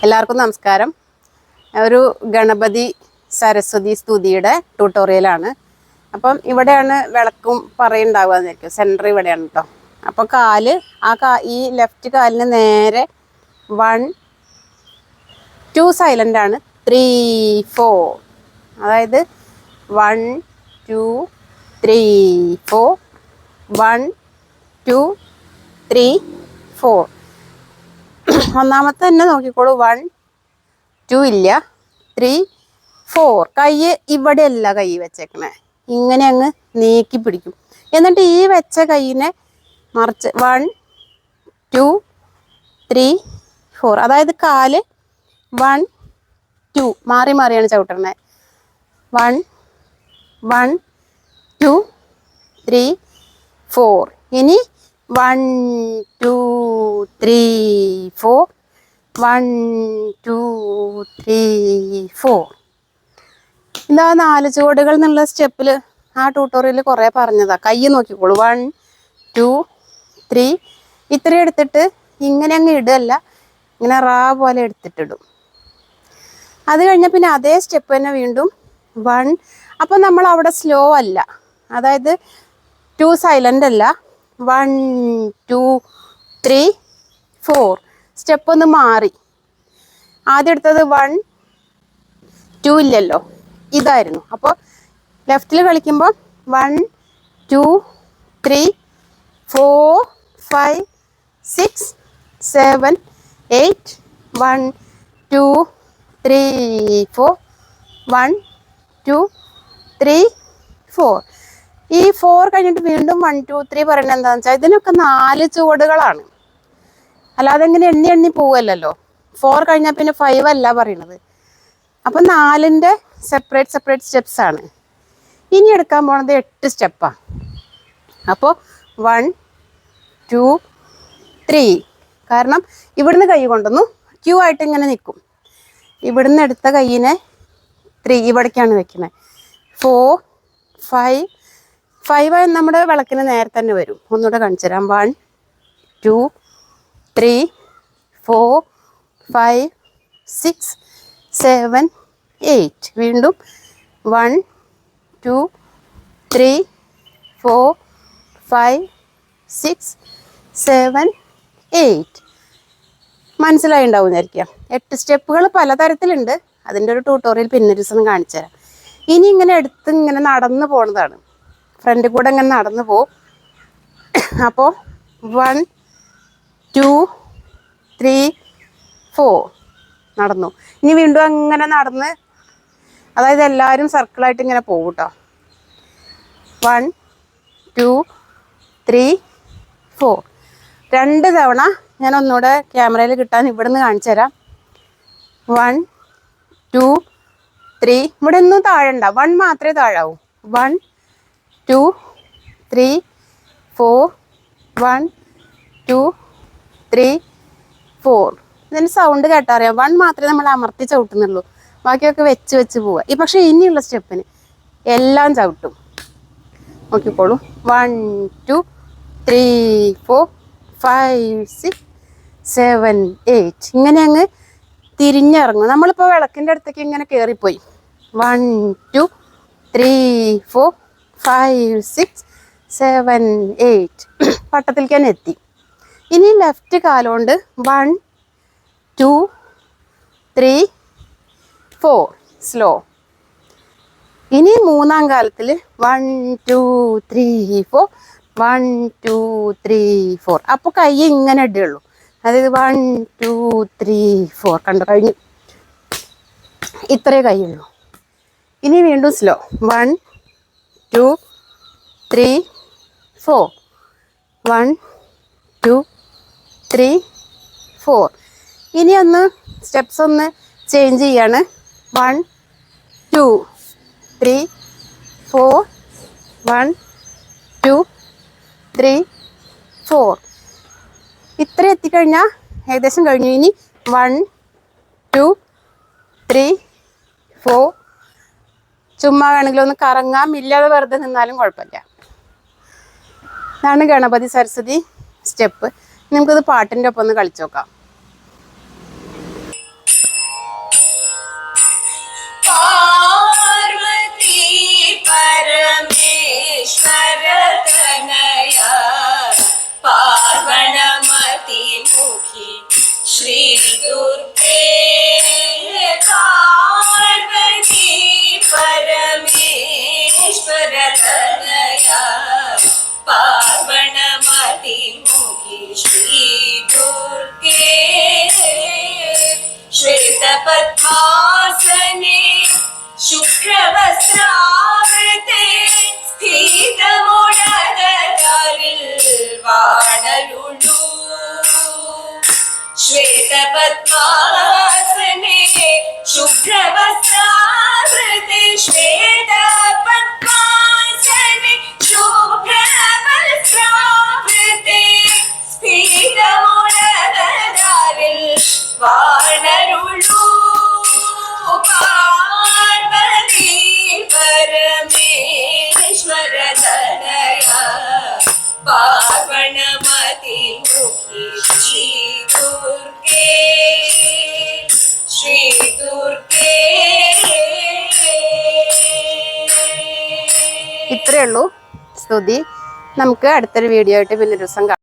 എല്ലാവർക്കും നമസ്കാരം. ഒരു ഗണപതി സരസ്വതി സ്തുതിയുടെ ട്യൂട്ടോറിയലാണ്. അപ്പം ഇവിടെയാണ് വിളക്കും പറയുണ്ടാവുക. സെൻറ്റർ ഇവിടെയാണ് കേട്ടോ. അപ്പോൾ ഈ ലെഫ്റ്റ് കാലിന് നേരെ 1 2 സൈലൻ്റ് ആണ്, 3 4, അതായത് 1 2 3 4, 1 2 3 4. ഒന്നാമത്തെ തന്നെ നോക്കിക്കോളൂ. 1 2 ഇല്ല, 3 4. കൈ ഇവിടെയല്ല കൈ വെച്ചേക്കണേ, ഇങ്ങനെ അങ്ങ് നീക്കി പിടിക്കും. എന്നിട്ട് ഈ വെച്ച കൈയിനെ മറിച്ച് 1 2 3 4, അതായത് കാല് 1 2 മാറി മാറിയാണ് ചവിട്ടണേ. 1 1 2 3 4. ഇനി 1 2 3 4, 1 2 3 4. ഇതാ 4 ചുവടുകൾ എന്നുള്ള സ്റ്റെപ്പിൽ ആ ട്യൂട്ടോറിയൽ കുറേ പറഞ്ഞതാ. കൈ നോക്കിക്കോളൂ. 1 2 3 ഇത്രയും എടുത്തിട്ട് ഇങ്ങനെ അങ്ങ് ഇടല്ല, ഇങ്ങനെ പോലെ എടുത്തിട്ടിടും. അത് കഴിഞ്ഞാൽ പിന്നെ അതേ സ്റ്റെപ്പ് തന്നെ വീണ്ടും 1. അപ്പം നമ്മൾ അവിടെ സ്ലോ അല്ല, അതായത് 2 സൈലൻ്റ് അല്ല. 1 2 3 4 സ്റ്റെപ്പ് ഒന്ന് മാറി. ആദ്യം എടുത്തത് 1 2 ഇല്ലല്ലോ, ഇതായിരുന്നു. അപ്പോൾ ലെഫ്റ്റിൽ കളിക്കുമ്പോൾ 1 2 3 4 5 6 7 8, 1 2 3 4, 1 2 3 4. ഈ 4 കഴിഞ്ഞിട്ട് വീണ്ടും 1 2 3 പറയുന്നത് എന്താണെന്ന് വെച്ചാൽ ഇതിനൊക്കെ 4 ചുവടുകളാണ്, അല്ലാതെ ഇങ്ങനെ എണ്ണി എണ്ണി പോവല്ലോ. 4 കഴിഞ്ഞാൽ പിന്നെ 5 അല്ല പറയണത്. അപ്പം 4ൻ്റെ സെപ്പറേറ്റ് സ്റ്റെപ്സ് ആണ്. ഇനി എടുക്കാൻ പോണത് 8 സ്റ്റെപ്പാണ്. അപ്പോൾ 1 2 3, കാരണം ഇവിടുന്ന് കൈ കൊണ്ടുവന്നു ക്യൂ ആയിട്ട് ഇങ്ങനെ നിൽക്കും. ഇവിടുന്ന് എടുത്ത കൈയിനെ 3 ഇവിടേക്കാണ് വെക്കുന്നത്. 4 5 5 നമ്മുടെ വിളക്കിന് നേരെ തന്നെ വരും. ഒന്നുകൂടെ കാണിച്ചു തരാം. 1 2 3 4 5 6 7 8. വീണ്ടും 1 2 3 4 5 6 7 8. മനസ്സിലായി ഉണ്ടാവുമായിരിക്കാം. 8 സ്റ്റെപ്പുകൾ പലതരത്തിലുണ്ട്. അതിൻ്റെ ഒരു ട്യൂട്ടോറിയൽ പിന്നൊരു ദിവസം കാണിച്ചു തരാം. ഇനി ഇങ്ങനെ എടുത്ത് ഇങ്ങനെ നടന്നു പോണതാണ്. ഫ്രണ്ടിൽ കൂടെ ഇങ്ങനെ നടന്നു പോകും. അപ്പോൾ 1 2 3 4 നടന്നു. ഇനി വീണ്ടും അങ്ങനെ നടന്ന്, അതായത് എല്ലാവരും സർക്കിളായിട്ട് ഇങ്ങനെ പോകും കേട്ടോ. 1 2 3 4. 2 തവണ ഞാൻ ഒന്നുകൂടെ ക്യാമറയിൽ കിട്ടാൻ ഇവിടുന്ന് കാണിച്ചു തരാം. 1 2 3. ഇവിടെ ഒന്നും താഴെ ഉണ്ടാവും, 1 മാത്രമേ താഴാവൂ. 1 2 3 4, 1 2 3 4. ഇതിന് സൗണ്ട് കേട്ടറിയാം. 1 മാത്രമേ നമ്മൾ അമർത്തി ചവിട്ടുന്നുള്ളൂ, ബാക്കിയൊക്കെ വെച്ച് പോവുക. പക്ഷേ ഇനിയുള്ള സ്റ്റെപ്പിന് എല്ലാം ചവിട്ടും. നോക്കിക്കോളൂ. 1 2 3 4 5 6 7 8. ഇങ്ങനെ അങ്ങ് തിരിഞ്ഞിറങ്ങും. നമ്മളിപ്പോൾ വിളക്കിൻ്റെ അടുത്തേക്ക് ഇങ്ങനെ കയറിപ്പോയി. 1 2 3 4 5 6 7 8. പട്ടത്തിലേക്ക് തന്നെ എത്തി. ഇനി ലെഫ്റ്റ് കാലുകൊണ്ട് 1 2 3 4 സ്ലോ. ഇനി മൂന്നാം കാലത്തിൽ 1 2 3 4 1 2 3 4. അപ്പോൾ കൈ ഇങ്ങനെ ഇടുകയുള്ളൂ, അതായത് 1 2 3 4. കണ്ടോ, കഴിഞ്ഞു. ഇത്രേ കൈയുള്ളൂ. ഇനി വീണ്ടും സ്ലോ. 1 2 3 4 1 2 3 4. ഇനി ഒന്ന് സ്റ്റെപ്സ് ഒന്ന് ചേഞ്ച് ചെയ്യാണ്. 1 2 3 4 1 2 3 4. ഇത്ര എത്തിക്കഴിഞ്ഞാൽ ഏകദേശം കഴിഞ്ഞു. ഇനി 1 2 3 4. ചുമ്മാ വേണമെങ്കിലും ഒന്ന് കറങ്ങാം, ഇല്ലാതെ വെറുതെ നിന്നാലും കുഴപ്പമില്ല. ഇതാണ് ഗണപതി സരസ്വതി സ്റ്റെപ്പ്. നമുക്കിത് പാട്ടിൻ്റെ ഒപ്പം ഒന്ന് കളിച്ചു നോക്കാം. परमेश्वर तनया पावनमति मुखी श्री दुर्गे पार्वती परमेश्वर तनया पावनमति मुखी श्री दुर्गे श्वेतपद्मासने शुभ्रवस्त्रावृते स्थितमुडगदारिल् वाणरुळु श्वेतपद्मासने शुभ्रवस्त्रावृते श्वेतपद्मासने शुभ्रवस्त्रावृते स्थितमुडगदारिल् वाणरुळु पार्वती परमेश्वर तनया पावनमति मुखी श्री दुर्गे ഇത്രയേ ഉള്ളൂ സ്തുതി. നമുക്ക് അടുത്തൊരു വീഡിയോ ആയിട്ട് പിന്നെ ഒരു ദിവസം കാണാം.